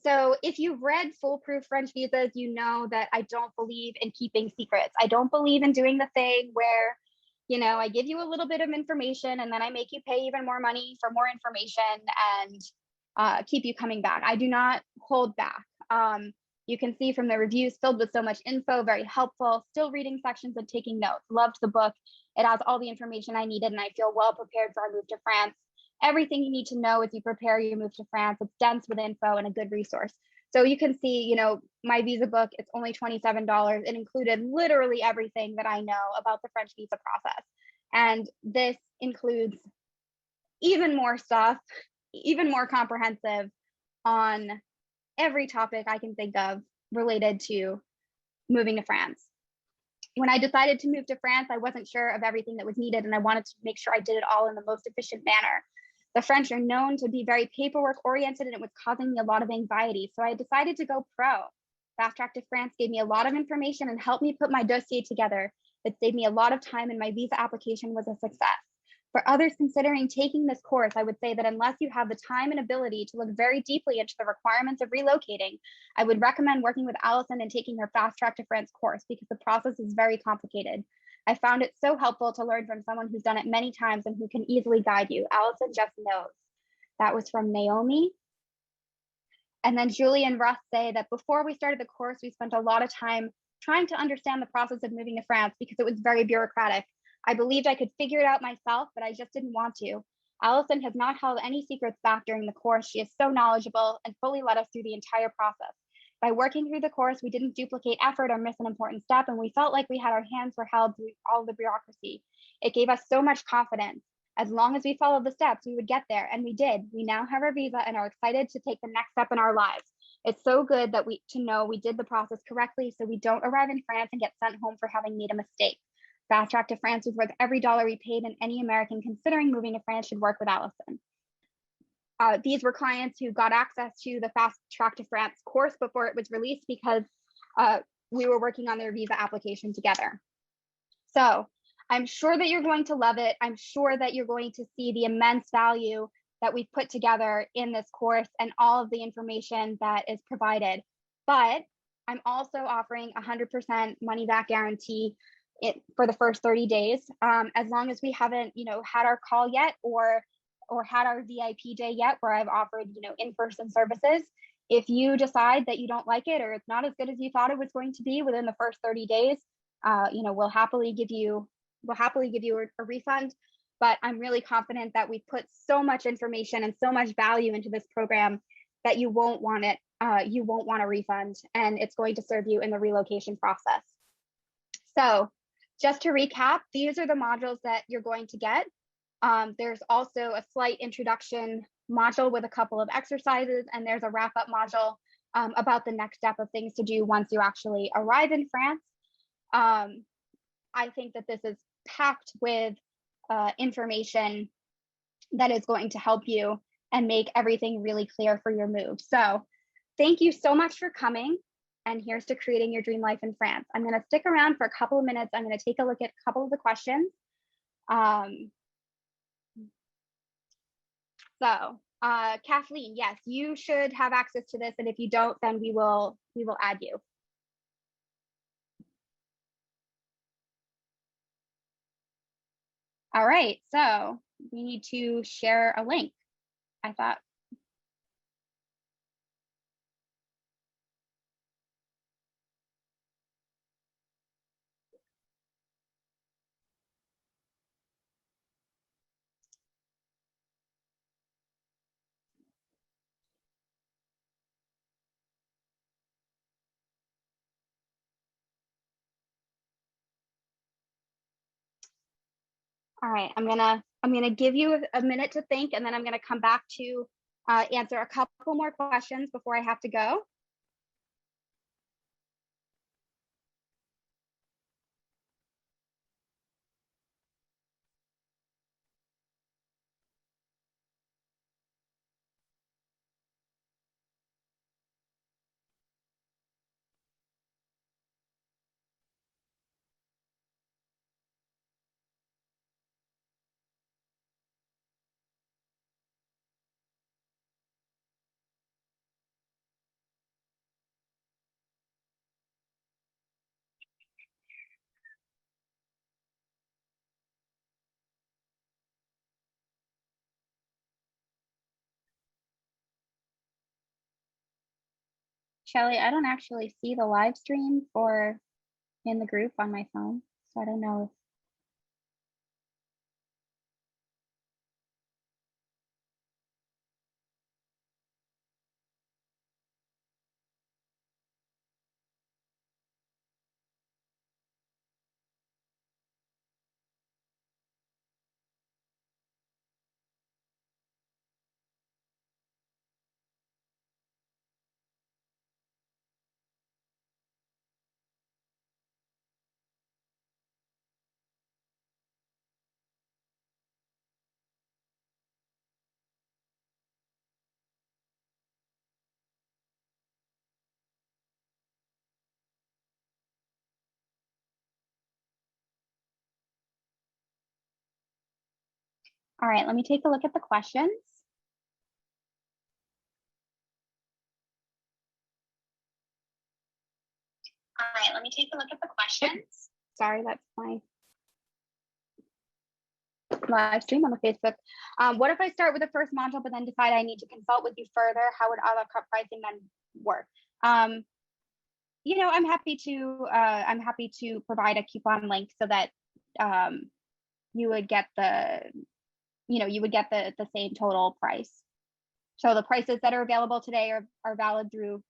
So if you've read Foolproof French Visas, you know that I don't believe in keeping secrets. I don't believe in doing the thing where, I give you a little bit of information and then I make you pay even more money for more information and keep you coming back. I do not hold back. You can see from the reviews filled with so much info, very helpful, still reading sections and taking notes. Loved the book. It has all the information I needed and I feel well prepared for our move to France. Everything you need to know as you prepare your move to France. It's dense with info and a good resource. So you can see, my visa book, it's only $27. It included literally everything that I know about the French visa process. And this includes even more stuff, even more comprehensive on every topic I can think of related to moving to France. When I decided to move to France, I wasn't sure of everything that was needed, and I wanted to make sure I did it all in the most efficient manner. The French are known to be very paperwork oriented, and it was causing me a lot of anxiety. So I decided to go pro. Fast Track to France gave me a lot of information and helped me put my dossier together. It saved me a lot of time, and my visa application was a success. For others considering taking this course, I would say that unless you have the time and ability to look very deeply into the requirements of relocating, I would recommend working with Allison and taking her Fast Track to France course because the process is very complicated. I found it so helpful to learn from someone who's done it many times and who can easily guide you. Allison just knows. That was from Naomi. And then Julie and Russ say that before we started the course, we spent a lot of time trying to understand the process of moving to France because it was very bureaucratic. I believed I could figure it out myself, but I just didn't want to. Allison has not held any secrets back during the course. She is so knowledgeable and fully led us through the entire process. By working through the course, we didn't duplicate effort or miss an important step, and we felt like we had our hands were held through all the bureaucracy. It gave us so much confidence. As long as we followed the steps, we would get there, and we did. We now have our visa and are excited to take the next step in our lives. It's so good that to know we did the process correctly so we don't arrive in France and get sent home for having made a mistake. Fast Track to France was worth every dollar we paid, and any American considering moving to France should work with Allison. These were clients who got access to the Fast Track to France course before it was released because we were working on their visa application together. So I'm sure that you're going to love it. I'm sure that you're going to see the immense value that we've put together in this course and all of the information that is provided. But I'm also offering 100% money back guarantee for the first 30 days, as long as we haven't, had our call yet or had our VIP day yet, where I've offered, in-person services. If you decide that you don't like it or it's not as good as you thought it was going to be within the first 30 days, we'll happily give you a refund. But I'm really confident that we've put so much information and so much value into this program that you won't want it. You won't want a refund, and it's going to serve you in the relocation process. So just to recap, these are the modules that you're going to get. There's also a slight introduction module with a couple of exercises, and there's a wrap-up module about the next step of things to do once you actually arrive in France. I think that this is packed with information that is going to help you and make everything really clear for your move. So thank you so much for coming. And here's to creating your dream life in France. I'm going to stick around for a couple of minutes. I'm going to take a look at a couple of the questions. Kathleen, yes, you should have access to this. And if you don't, then we will add you. All right, so we need to share a link, I thought. All right, I'm gonna give you a minute to think, and then I'm gonna come back to answer a couple more questions before I have to go. Shelly, I don't actually see the live stream for in the group on my phone, so I don't know if All right, let me take a look at the questions. All right, let me take a look at the questions. Sorry, that's my live stream on the Facebook. What if I start with the first module, but then decide I need to consult with you further? How would a la carte pricing then work? I'm happy to provide a coupon link so that you would get the same total price. So the prices that are available today are valid through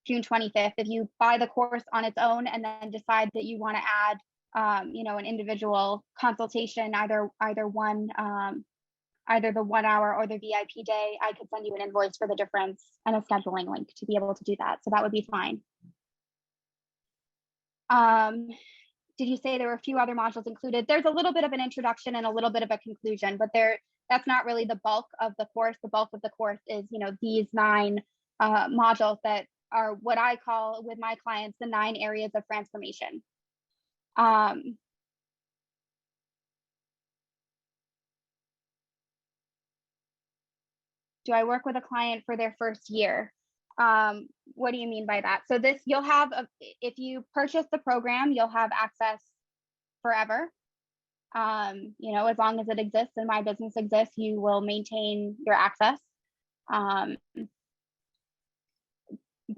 June 25th. If you buy the course on its own and then decide that you want to add, an individual consultation, either the 1 hour or the VIP day, I could send you an invoice for the difference and a scheduling link to be able to do that. So that would be fine. Did you say there were a few other modules included? There's a little bit of an introduction and a little bit of a conclusion, but that's not really the bulk of the course. The bulk of the course is, these 9 modules that are what I call with my clients the 9 areas of transformation. Do I work with a client for their first year? What do you mean by that? So this, you'll have, if you purchase the program, you'll have access forever. You know, as long as it exists and my business exists, you will maintain your access. But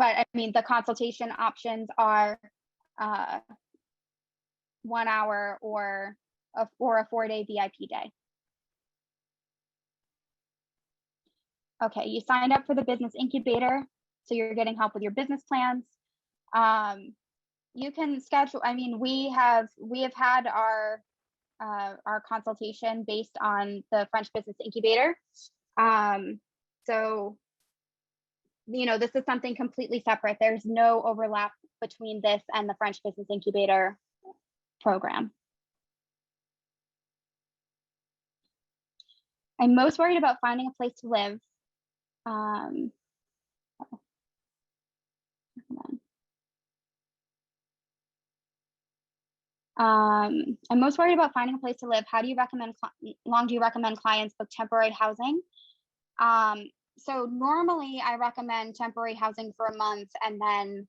I mean, the consultation options are 1 hour or a 4-day VIP day. Okay, you signed up for the business incubator, so you're getting help with your business plans. You can schedule, I mean, we have had our consultation based on the French Business Incubator. So, you know, this is something completely separate. There's no overlap between this and the French Business Incubator program. I'm most worried about finding a place to live. I'm most worried about finding a place to live. How do you recommend, long do you recommend clients book temporary housing? So normally I recommend temporary housing for a month and then,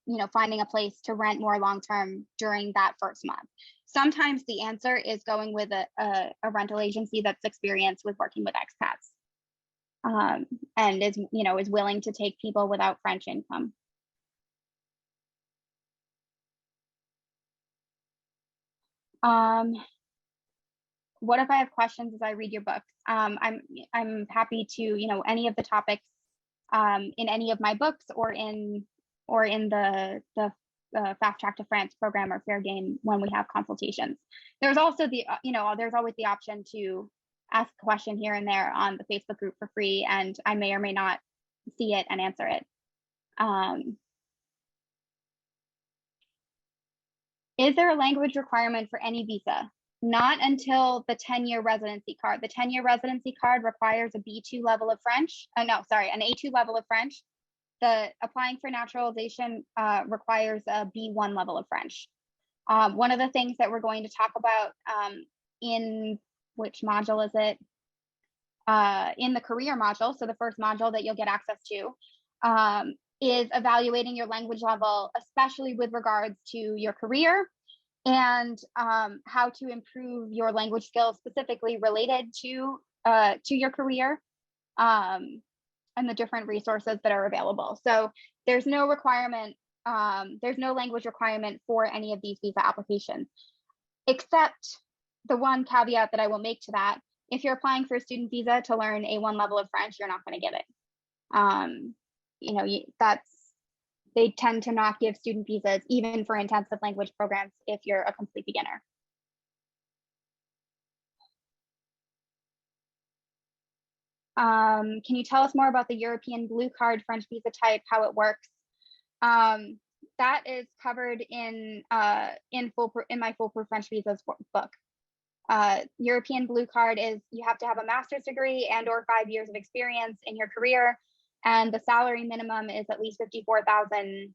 you know, finding a place to rent more long-term during that first month. Sometimes the answer is going with a rental agency that's experienced with working with expats, and is, you know, is willing to take people without French income. What if I have questions as I read your books? I'm happy to, you know, any of the topics in any of my books or in the Fast Track to France program or Fair Game when we have consultations. There's also the, you know, there's always the option to ask a question here and there on the Facebook group for free, and I may or may not see it and answer it. Is there a language requirement for any visa? Not until the 10-year residency card. The 10-year residency card requires a B2 level of French. No, sorry, an A2 level of French. The applying for naturalization requires a B1 level of French. One of the things that we're going to talk about in which module is it? In the career module, so the first module that you'll get access to, is evaluating your language level, especially with regards to your career and how to improve your language skills specifically related to your career, and the different resources that are available. So there's no requirement, there's no language requirement for any of these visa applications, except the one caveat that I will make to that: if you're applying for a student visa to learn A1 level of French, you're not going to get it. You know, they tend to not give student visas, even for intensive language programs, if you're a complete beginner. Can you tell us more about the European Blue Card French visa type, how it works? That is covered in my Foolproof French Visas book. European Blue Card is you have to have a master's degree and or 5 years of experience in your career, and the salary minimum is at least 54,000,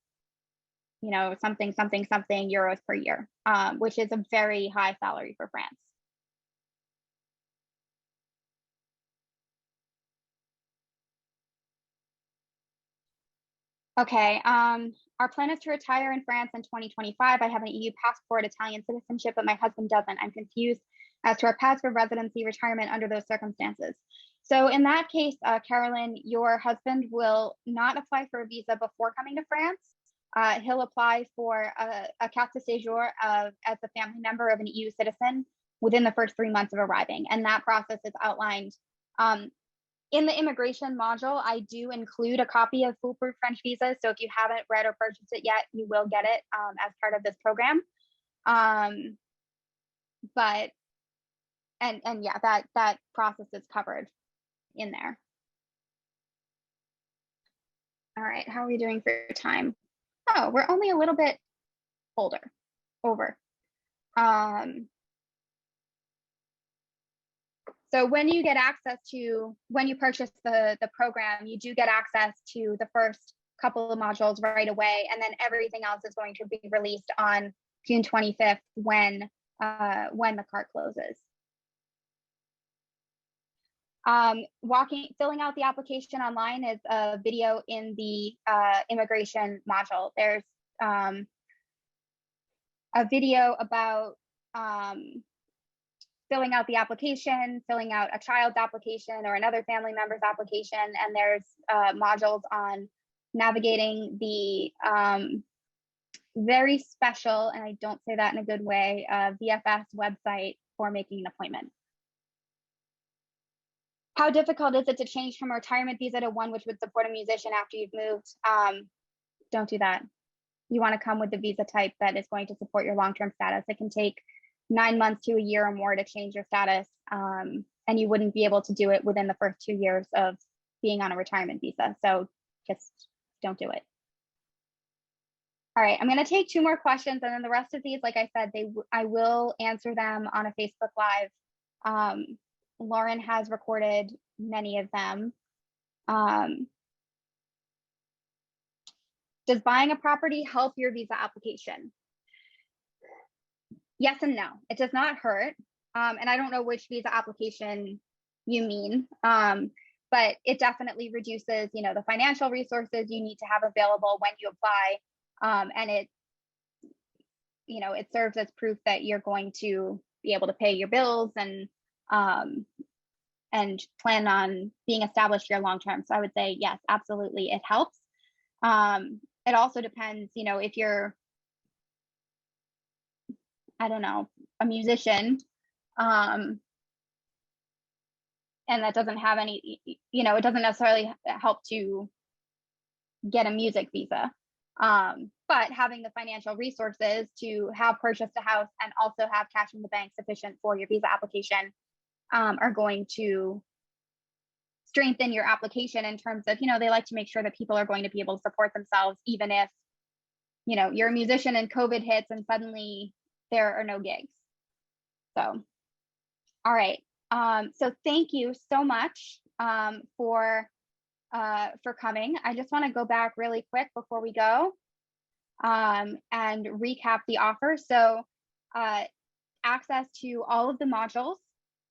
you know, something euros per year, which is a very high salary for France. Okay, our plan is to retire in France in 2025. I have an EU passport, Italian citizenship, but my husband doesn't. I'm confused as to our paths for residency retirement under those circumstances. So in that case, Carolyn, your husband will not apply for a visa before coming to France. He'll apply for a carte de séjour as a family member of an EU citizen within the first 3 months of arriving. And that process is outlined in the immigration module. I do include a copy of Foolproof French Visa. So if you haven't read or purchased it yet, you will get it as part of this program. But yeah, that process is covered in there. All right, how are we doing for time? Oh, we're only a little bit over. So when you get access to, when you purchase the program, you do get access to the first couple of modules right away, and then everything else is going to be released on June 25th when the cart closes. Filling out the application online is a video in the immigration module. There's a video about filling out the application, filling out a child's application or another family member's application, and there's modules on navigating the very special, and I don't say that in a good way, VFS website for making an appointment. How difficult is it to change from a retirement visa to one which would support a musician after you've moved? Don't do that. You want to come with the visa type that is going to support your long-term status. It can take 9 months to a year or more to change your status, and you wouldn't be able to do it within the first 2 years of being on a retirement visa. So just don't do it. All right, I'm going to take 2 more questions, and then the rest of these, like I said, I will answer them on a Facebook Live. Lauren has recorded many of them. Does buying a property help your visa application? Yes and no. It does not hurt. And I don't know which visa application you mean, but it definitely reduces, the financial resources you need to have available when you apply. And it serves as proof that you're going to be able to pay your bills and plan on being established here long term. So I would say yes, absolutely, it helps. It also depends, if you're, I don't know, a musician, and that doesn't have any, it doesn't necessarily help to get a music visa. But having the financial resources to have purchased a house and also have cash in the bank sufficient for your visa application are going to strengthen your application in terms of, they like to make sure that people are going to be able to support themselves, even if, you're a musician and COVID hits and suddenly there are no gigs. So, all right. So thank you so much for coming. I just want to go back really quick before we go and recap the offer. So access to all of the modules,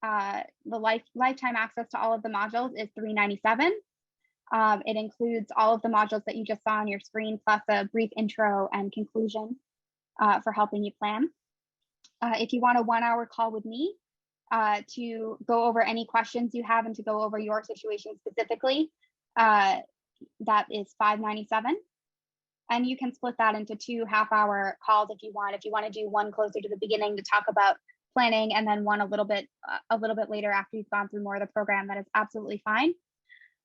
the lifetime access to all of the modules is $397. It includes all of the modules that you just saw on your screen, plus a brief intro and conclusion for helping you plan. If you want a 1-hour call with me to go over any questions you have and to go over your situation specifically, that is $597. And you can split that into 2 half-hour calls if you want. If you want to do one closer to the beginning to talk about planning, and then one a little bit later after you've gone through more of the program, that is absolutely fine.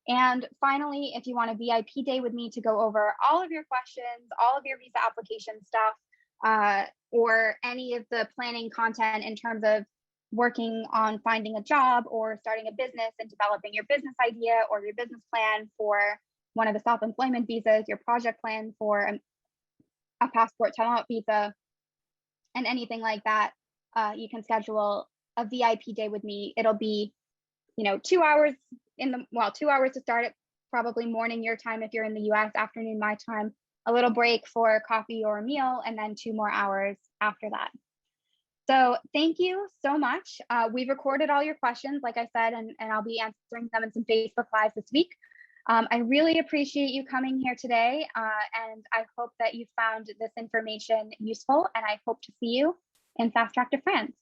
And finally, if you want a VIP day with me to go over all of your questions, all of your visa application stuff, or any of the planning content in terms of working on finding a job or starting a business and developing your business idea or your business plan for one of the self-employment visas, your project plan for a passport timeout visa, and anything like that, you can schedule a VIP day with me. It'll be, 2 hours 2 hours to start it, probably morning your time if you're in the US, afternoon my time, a little break for coffee or a meal, and then 2 more hours after that. So thank you so much. We've recorded all your questions, like I said, and I'll be answering them in some Facebook Lives this week. I really appreciate you coming here today, and I hope that you found this information useful, and I hope to see you in Fast Track to France.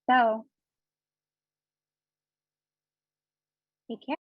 So take care.